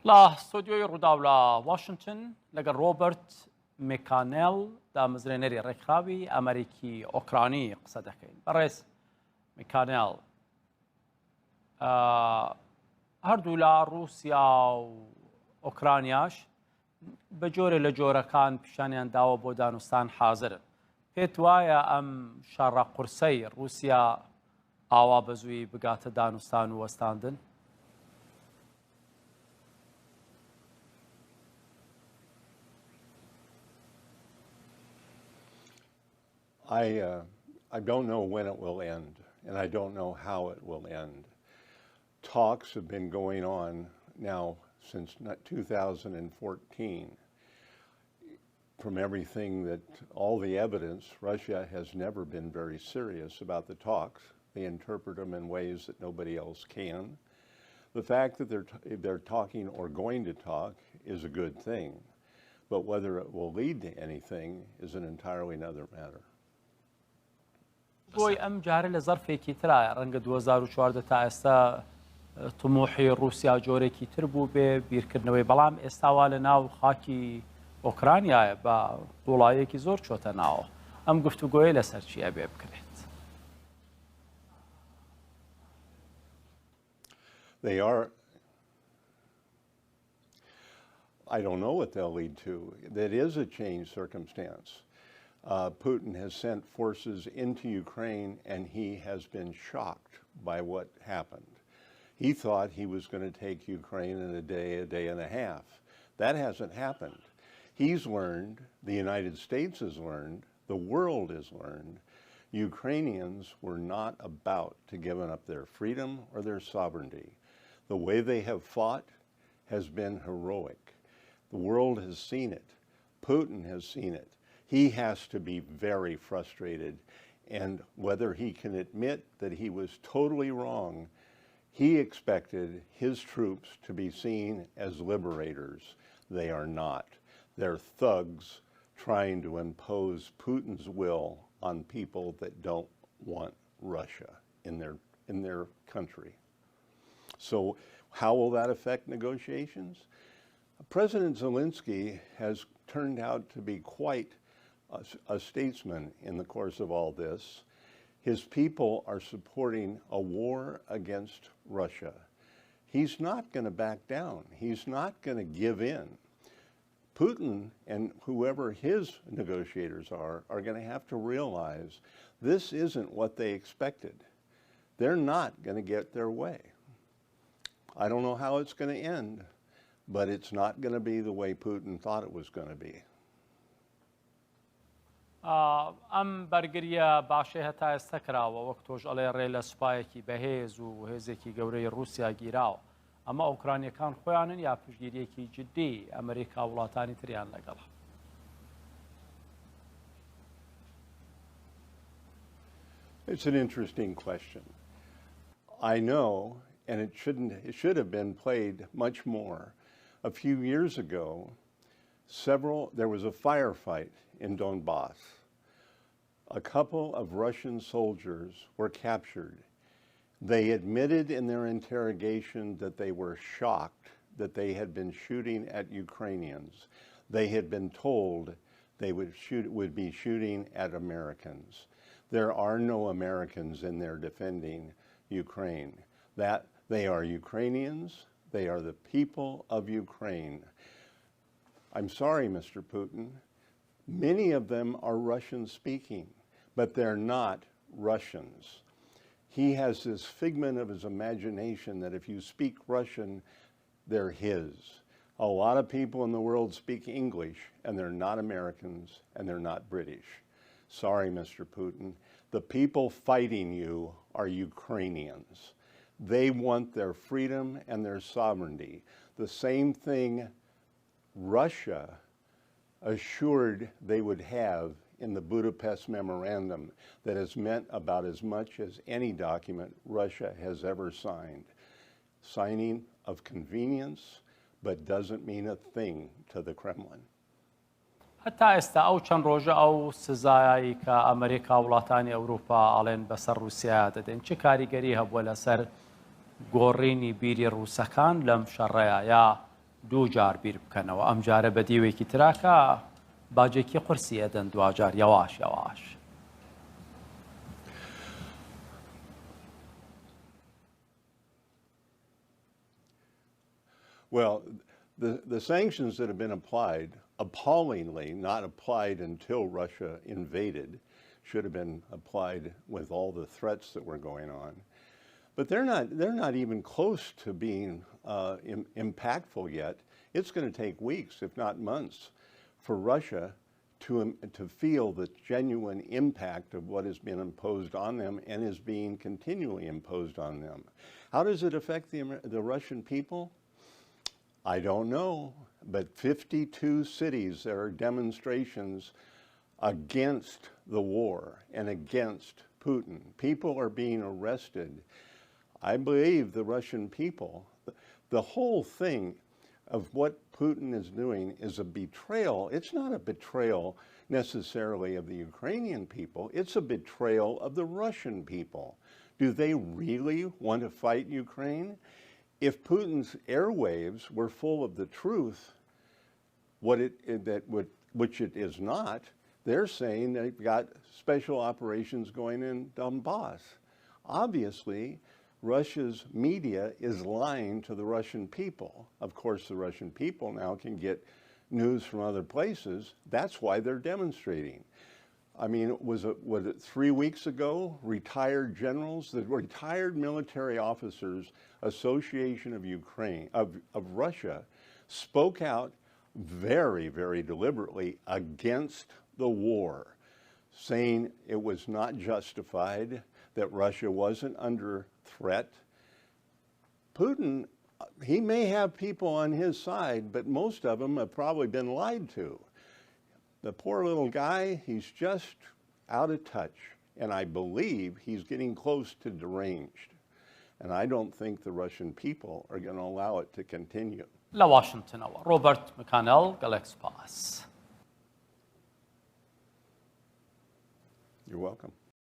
لا استوديوی ڕووداو لە واشنگتن لەگەڵ ڕۆبرت مکانێل دامەزرێنەری ڕێکخراوی ئەمریکی ئۆکرانی قسە دەکەین. بەڕێز مکانێل، هەردوو لە ڕووسیا و ئۆکرانیاش بە جۆرە لە جۆرەکان پیشانیان داوە بۆ دانوستان حازرن. پێت وایە ئەم شەڕە قورسەی ڕووسیا ئاوا بەزووی بگاتە دانوستان و وەستاندن؟ I don't know when it will end, and I don't know how it will end. Talks have been going on now since 2014. From everything that, all the evidence, Russia has never been very serious about the talks. They interpret them in ways that nobody else can. The fact that they're talking or going to talk is a good thing, but whether it will lead to anything is an entirely another matter. بۆی ئەم جارە لە زەرفێکی ترایە ڕەنگە 2014 تا ئێستا تموحی ڕووسیا جۆرێکی تر بوو بێ بیرکردنەوەی، بەڵام ئێستاوا لە ناو خاکی ئۆکرانیایە بە وڵایەکی زۆر چۆتە ناوە. ئەم گفتوگۆیە لەسەر چیە بێ بکرێت؟ They are, I don't know what they'll lead to. That is a changed circumstance. Putin has sent forces into Ukraine and he has been shocked by what happened. He thought he was going to take Ukraine in a day and a half. That hasn't happened. He's learned, the United States has learned, the world has learned, Ukrainians were not about to give up their freedom or their sovereignty. The way they have fought has been heroic. The world has seen it. Putin has seen it. He has to be very frustrated, and whether he can admit that he was totally wrong, he expected his troops to be seen as liberators. They are not. They're thugs trying to impose Putin's will on people that don't want Russia in their country. So how will that affect negotiations? President Zelensky has turned out to be quite a statesman in the course of all this. His people are supporting a war against Russia. He's not going to back down. He's not going to give in. Putin and whoever his negotiators are going to have to realize this isn't what they expected. They're not going to get their way. I don't know how it's going to end, but it's not going to be the way Putin thought it was going to be. ئەم بەرگریە باشەی هەتا ئێستا کراوە وەک تۆش ئەڵێ ڕێ لە سوپایەکی بەهێز و هێزێکی گەورەی ڕووسیا گیراوە. ئەمە ئۆکرانیەکان خۆیانن یا پشتگیریەکی جدی ئەمریکا وڵاتانی تریان لەگەڵە؟ It's an interesting question. I know, and it should have been played much more. A few years ago, there was a firefight in Donbass. A couple of Russian soldiers were captured. They admitted in their interrogation that they were shocked that they had been shooting at Ukrainians. They had been told they would be shooting at Americans. There are no Americans in there defending Ukraine. That they are Ukrainians. They are the people of Ukraine. I'm sorry, Mr. Putin. Many of them are Russian speaking, but they're not Russians. He has this figment of his imagination that if you speak Russian, they're his. A lot of people in the world speak English, and they're not Americans, and they're not British. Sorry, Mr. Putin. The people fighting you are Ukrainians. They want their freedom and their sovereignty. The same thing Russia assured they would have in the Budapest Memorandum that has meant about as much as any document Russia has ever signed. Signing of convenience, but doesn't mean a thing to the Kremlin. هەتا ئێستا ئەو چەند ڕۆژە ئەو سزایایی کە ئەمریکا وڵاتانی ئەوروپا ئەڵێن بەسەر ڕووسیا دەدەن چه کاریگەری هەبووە لەسەر گۆڕینی بیری ڕووسەکان لەم شەڕەیە یا دوو جار بیر بکەنەوە ئەم جارە بە دیوێکی تراکە باجێکی قورسی ئەدەن دوجار یەواش یەواش. Well, the sanctions that have been applied, appallingly not applied until Russia invaded, should have been applied with all the threats that were going on. But they're not even close to being impactful yet. It's going to take weeks, if not months, for Russia to feel the genuine impact of what has been imposed on them and is being continually imposed on them. How does it affect the Russian people? I don't know, but 52 cities, there are demonstrations against the war and against Putin. People are being arrested. I believe the Russian people, the whole thing of what Putin is doing is a betrayal. It's not a betrayal necessarily of the Ukrainian people. It's a betrayal of the Russian people. Do they really want to fight Ukraine? If Putin's airwaves were full of the truth, which it is not, they're saying they've got special operations going in Donbass. Obviously, Russia's media is lying to the Russian people. Of course, the Russian people now can get news from other places. That's why they're demonstrating. I mean, was it 3 weeks ago, retired generals, the Retired Military Officers Association of Russia spoke out very, very deliberately against the war, saying it was not justified, that Russia wasn't under threat. Putin, he may have people on his side, but most of them have probably been lied to. The poor little guy, he's just out of touch. And I believe he's getting close to deranged. And I don't think the Russian people are going to allow it to continue. La Washington, Robert McConnell, Galaxy Pass. You're welcome.